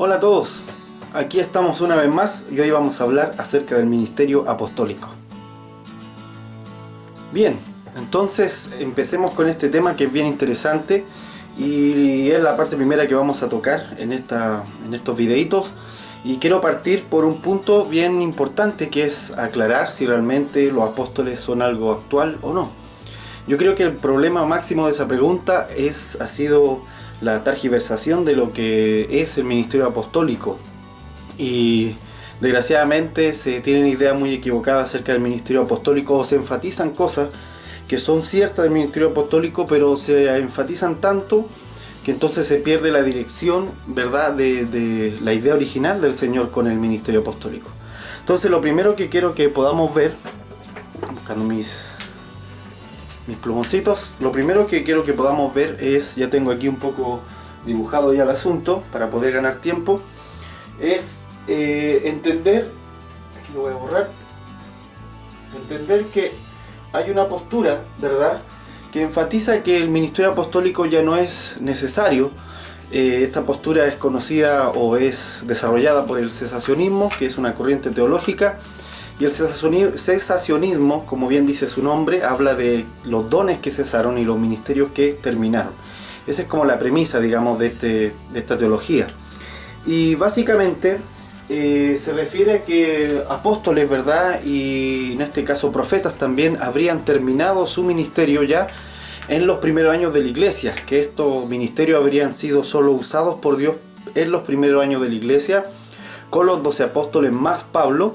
Hola a todos, aquí estamos una vez más y hoy vamos a hablar acerca del ministerio apostólico. Bien, entonces empecemos con este tema que es bien interesante y es la parte primera que vamos a tocar en estos videitos. Y quiero partir por un punto bien importante, que es aclarar si realmente los apóstoles son algo actual o no. Yo creo que el problema máximo de esa pregunta ha sido la tergiversación de lo que es el ministerio apostólico. Y desgraciadamente se tienen ideas muy equivocadas acerca del ministerio apostólico, o se enfatizan cosas que son ciertas del ministerio apostólico, pero se enfatizan tanto que entonces se pierde la dirección, ¿verdad?, de la idea original del Señor con el ministerio apostólico. Entonces lo primero que quiero que podamos ver, buscando mis plumoncitos, lo primero que quiero que podamos ver es, ya tengo aquí un poco dibujado ya el asunto para poder ganar tiempo, es entender, aquí lo voy a borrar, entender que hay una postura, ¿verdad?, que enfatiza que el ministerio apostólico ya no es necesario. Esta postura es conocida o es desarrollada por el cesacionismo, que es una corriente teológica, y el cesacionismo, como bien dice su nombre, habla de los dones que cesaron y los ministerios que terminaron. Esa es como la premisa, digamos, de esta teología. Y básicamente se refiere a que apóstoles, ¿verdad?, y en este caso profetas también, habrían terminado su ministerio ya en los primeros años de la iglesia, que estos ministerios habrían sido solo usados por Dios en los primeros años de la iglesia, con los 12 apóstoles más Pablo,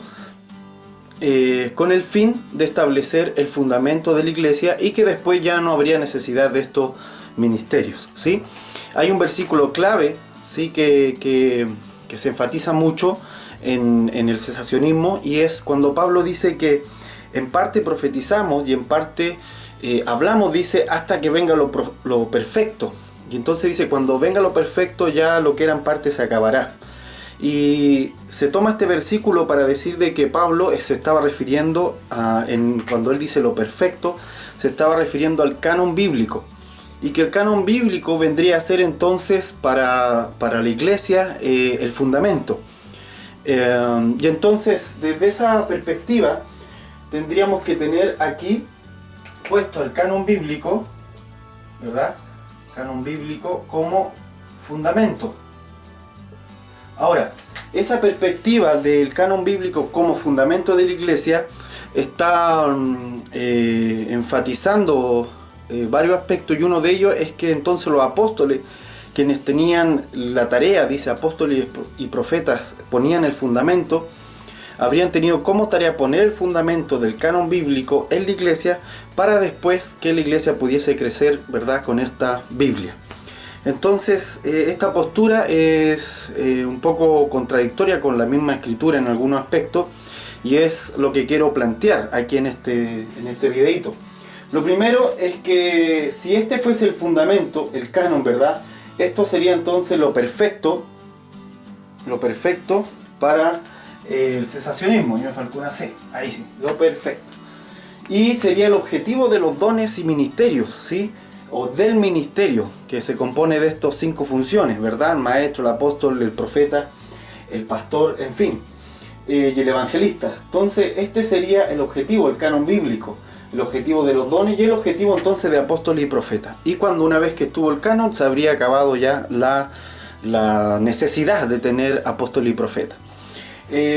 con el fin de establecer el fundamento de la iglesia, y que después ya no habría necesidad de estos ministerios, ¿sí? Hay un versículo clave, ¿sí?, que se enfatiza mucho en el cesacionismo, y es cuando Pablo dice que en parte profetizamos y en parte hablamos, dice, hasta que venga lo perfecto. Y entonces dice, cuando venga lo perfecto, ya lo que era en parte se acabará. Y se toma este versículo para decir de que Pablo se estaba refiriendo cuando él dice lo perfecto, se estaba refiriendo al canon bíblico. Y que el canon bíblico vendría a ser entonces para la iglesia el fundamento. Y entonces, desde esa perspectiva, tendríamos que tener aquí puesto el canon bíblico, ¿verdad?, canon bíblico como fundamento. Ahora, esa perspectiva del canon bíblico como fundamento de la iglesia está enfatizando varios aspectos, y uno de ellos es que entonces los apóstoles, quienes tenían la tarea, dice, apóstoles y profetas ponían el fundamento, habrían tenido como tarea poner el fundamento del canon bíblico en la iglesia para después que la iglesia pudiese crecer, ¿verdad?, con esta Biblia. Entonces esta postura es un poco contradictoria con la misma escritura en algunos aspectos, y es lo que quiero plantear aquí en este videito. Lo primero es que si este fuese el fundamento, el canon, ¿verdad?, esto sería entonces lo perfecto para el cesacionismo. Y me faltó una C, ahí sí, lo perfecto. Y sería el objetivo de los dones y ministerios, ¿sí?, o del ministerio, que se compone de estos 5 funciones, ¿verdad?, el maestro, el apóstol, el profeta, el pastor, en fin, y el evangelista. Entonces este sería el objetivo, el canon bíblico, el objetivo de los dones y el objetivo entonces de apóstoles y profetas. Y cuando una vez que estuvo el canon, se habría acabado ya la necesidad de tener apóstoles y profetas.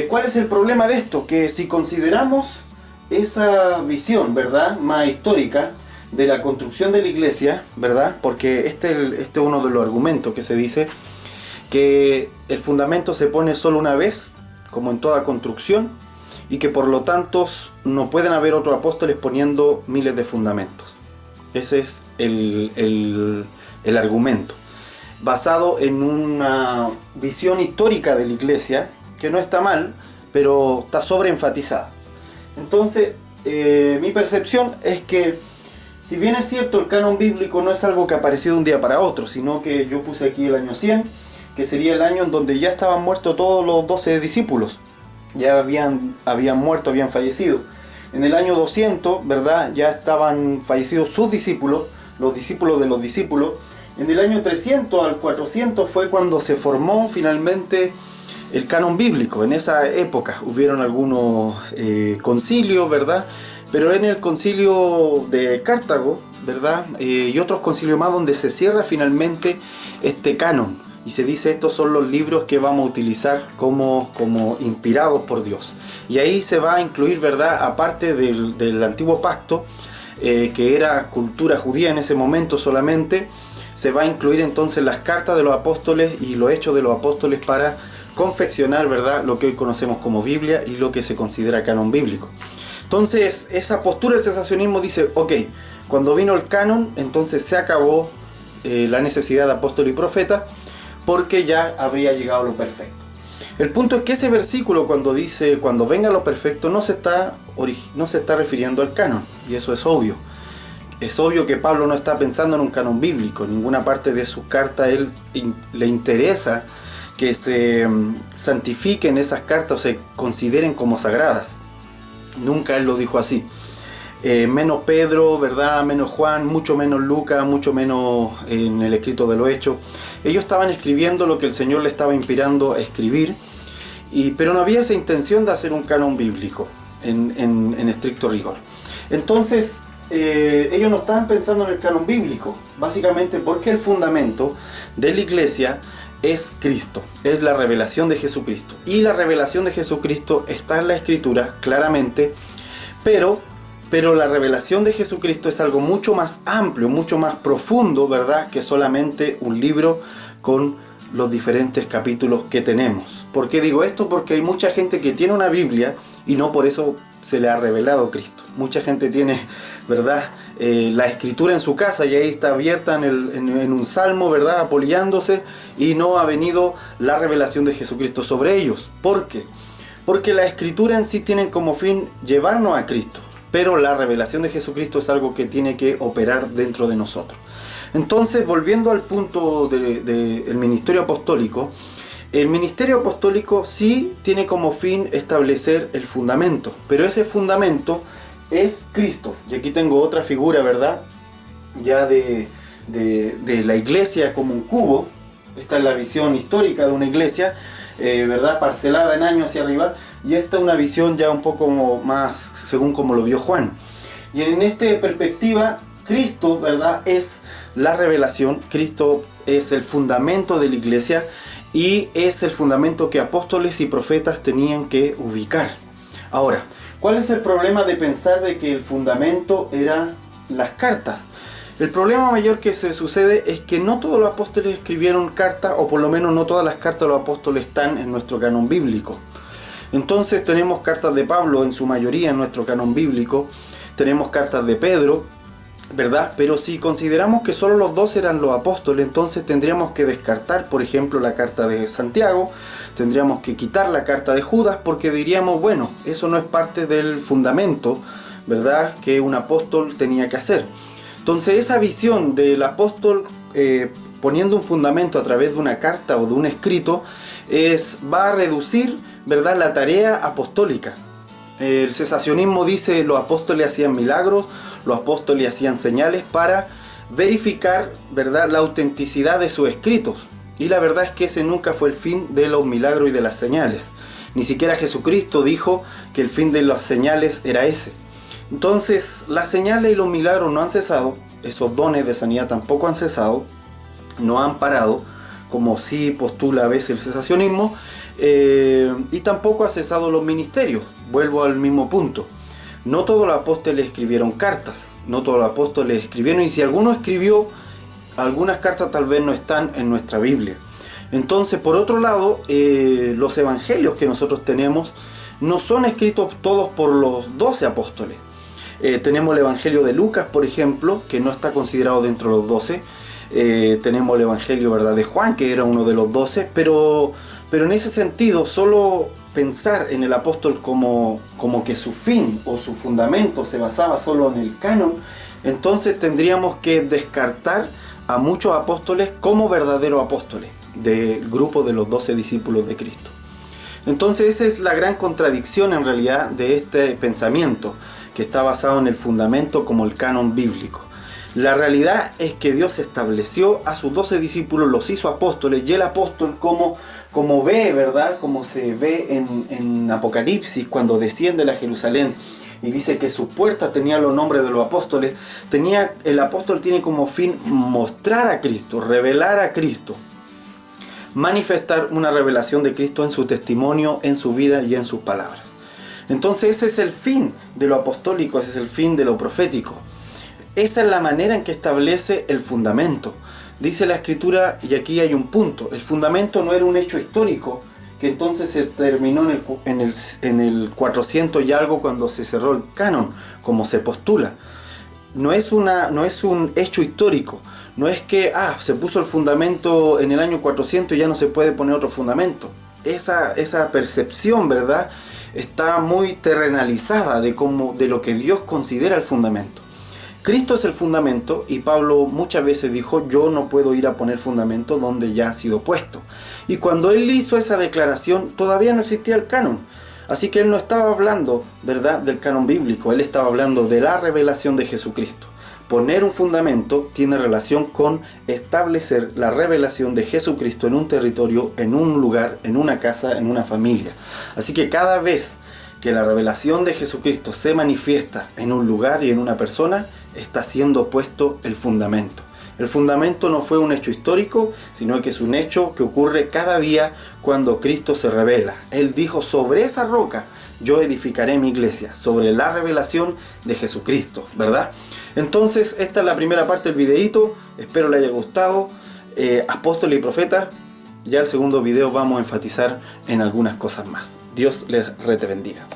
¿Cuál es el problema de esto? Que si consideramos esa visión, ¿verdad?, más histórica de la construcción de la iglesia, ¿verdad?, porque este es uno de los argumentos que se dice, que el fundamento se pone solo una vez, como en toda construcción, y que por lo tanto no pueden haber otros apóstoles poniendo miles de fundamentos. Ese es el argumento, basado en una visión histórica de la iglesia, que no está mal, pero está sobreenfatizada. Entonces, mi percepción es que, si bien es cierto, el canon bíblico no es algo que apareció de un día para otro, sino que yo puse aquí el año 100, que sería el año en donde ya estaban muertos todos los 12 discípulos. Ya habían muerto, habían fallecido. En el año 200, ¿verdad?, ya estaban fallecidos sus discípulos, los discípulos de los discípulos. En el año 300 al 400 fue cuando se formó finalmente el canon bíblico. En esa época hubieron algunos concilios, ¿verdad? Pero en el concilio de Cartago, ¿verdad? Y otros concilios más donde se cierra finalmente este canon. Y se dice, estos son los libros que vamos a utilizar como inspirados por Dios. Y ahí se va a incluir, ¿verdad? Aparte del antiguo pacto, que era cultura judía en ese momento solamente, se va a incluir entonces las cartas de los apóstoles y los hechos de los apóstoles para confeccionar, ¿verdad?, lo que hoy conocemos como Biblia y lo que se considera canon bíblico. Entonces, esa postura del cesacionismo dice, ok, cuando vino el canon, entonces se acabó la necesidad de apóstol y profeta, porque ya habría llegado lo perfecto. El punto es que ese versículo, cuando dice, cuando venga lo perfecto, no se está refiriendo al canon, y eso es obvio. Es obvio que Pablo no está pensando en un canon bíblico. En ninguna parte de sus cartas él le interesa que se santifiquen esas cartas o se consideren como sagradas. Nunca él lo dijo así. Menos Pedro, ¿verdad? Menos Juan, mucho menos Lucas, mucho menos en el escrito de los Hechos. Ellos estaban escribiendo lo que el Señor le estaba inspirando a escribir, pero no había esa intención de hacer un canon bíblico en estricto rigor. Entonces, ellos no estaban pensando en el canon bíblico, básicamente porque el fundamento de la iglesia es Cristo, es la revelación de Jesucristo. Y la revelación de Jesucristo está en la Escritura, claramente, pero la revelación de Jesucristo es algo mucho más amplio, mucho más profundo, ¿verdad?, que solamente un libro con los diferentes capítulos que tenemos. ¿Por qué digo esto? Porque hay mucha gente que tiene una Biblia y no por eso se le ha revelado Cristo. Mucha gente tiene, ¿verdad?, la escritura en su casa y ahí está abierta en un salmo, ¿verdad?, apoyándose, y no ha venido la revelación de Jesucristo sobre ellos. ¿Por qué? Porque la escritura en sí tiene como fin llevarnos a Cristo, pero la revelación de Jesucristo es algo que tiene que operar dentro de nosotros. Entonces, volviendo al punto del ministerio apostólico, el ministerio apostólico sí tiene como fin establecer el fundamento, pero ese fundamento es Cristo. Y aquí tengo otra figura, ¿verdad?, ya de la iglesia como un cubo. Esta es la visión histórica de una iglesia, ¿verdad?, parcelada en años hacia arriba, y esta es una visión ya un poco más según como lo vio Juan. Y en esta perspectiva, Cristo, ¿verdad?, es la revelación. Cristo es el fundamento de la iglesia y es el fundamento que apóstoles y profetas tenían que ubicar. Ahora, ¿cuál es el problema de pensar de que el fundamento eran las cartas? El problema mayor que se sucede es que no todos los apóstoles escribieron cartas, o por lo menos no todas las cartas de los apóstoles están en nuestro canon bíblico. Entonces tenemos cartas de Pablo en su mayoría en nuestro canon bíblico, tenemos cartas de Pedro, ¿verdad? Pero si consideramos que solo los dos eran los apóstoles, entonces tendríamos que descartar, por ejemplo, la carta de Santiago, tendríamos que quitar la carta de Judas, porque diríamos, bueno, eso no es parte del fundamento, ¿verdad?, que un apóstol tenía que hacer. Entonces esa visión del apóstol poniendo un fundamento a través de una carta o de un escrito va a reducir, ¿verdad?, la tarea apostólica. El cesacionismo dice los apóstoles hacían milagros, los apóstoles hacían señales para verificar, ¿verdad?, la autenticidad de sus escritos. Y la verdad es que ese nunca fue el fin de los milagros y de las señales. Ni siquiera Jesucristo dijo que el fin de las señales era ese. Entonces, las señales y los milagros no han cesado, esos dones de sanidad tampoco han cesado, no han parado, como sí postula a veces el cesacionismo, y tampoco ha cesado los ministerios. Vuelvo al mismo punto. No todos los apóstoles escribieron cartas, no todos los apóstoles escribieron, y si alguno escribió, algunas cartas tal vez no están en nuestra Biblia. Entonces, por otro lado, los evangelios que nosotros tenemos no son escritos todos por los 12 apóstoles. Tenemos el evangelio de Lucas, por ejemplo, que no está considerado dentro de los 12. Tenemos el evangelio, ¿verdad?, de Juan, que era uno de los 12, pero en ese sentido, solo pensar en el apóstol como que su fin o su fundamento se basaba solo en el canon, entonces tendríamos que descartar a muchos apóstoles como verdaderos apóstoles del grupo de los 12 discípulos de Cristo. Entonces esa es la gran contradicción en realidad de este pensamiento, que está basado en el fundamento como el canon bíblico. La realidad es que Dios estableció a sus 12 discípulos, los hizo apóstoles, y el apóstol como ve, ¿verdad? Como se ve en Apocalipsis, cuando desciende a Jerusalén y dice que sus puertas tenían los nombres de los apóstoles, el apóstol tiene como fin mostrar a Cristo, revelar a Cristo, manifestar una revelación de Cristo en su testimonio, en su vida y en sus palabras. Entonces ese es el fin de lo apostólico, ese es el fin de lo profético. Esa es la manera en que establece el fundamento. Dice la Escritura, y aquí hay un punto, el fundamento no era un hecho histórico, que entonces se terminó en el 400 y algo cuando se cerró el canon, como se postula. No es un hecho histórico, no es que se puso el fundamento en el año 400 y ya no se puede poner otro fundamento. Esa percepción, ¿verdad?, está muy terrenalizada de lo que Dios considera el fundamento. Cristo es el fundamento, y Pablo muchas veces dijo: yo no puedo ir a poner fundamento donde ya ha sido puesto. Y cuando él hizo esa declaración, todavía no existía el canon. Así que él no estaba hablando, ¿verdad?, del canon bíblico, él estaba hablando de la revelación de Jesucristo. Poner un fundamento tiene relación con establecer la revelación de Jesucristo en un territorio, en un lugar, en una casa, en una familia. Así que cada vez que la revelación de Jesucristo se manifiesta en un lugar y en una persona, está siendo puesto el fundamento. El fundamento no fue un hecho histórico, sino que es un hecho que ocurre cada día cuando Cristo se revela. Él dijo: sobre esa roca yo edificaré mi iglesia, sobre la revelación de Jesucristo, ¿verdad? Entonces, esta es la primera parte del videíto. Espero le haya gustado. Apóstoles y profetas. Ya el segundo video vamos a enfatizar en algunas cosas más. Dios les bendiga.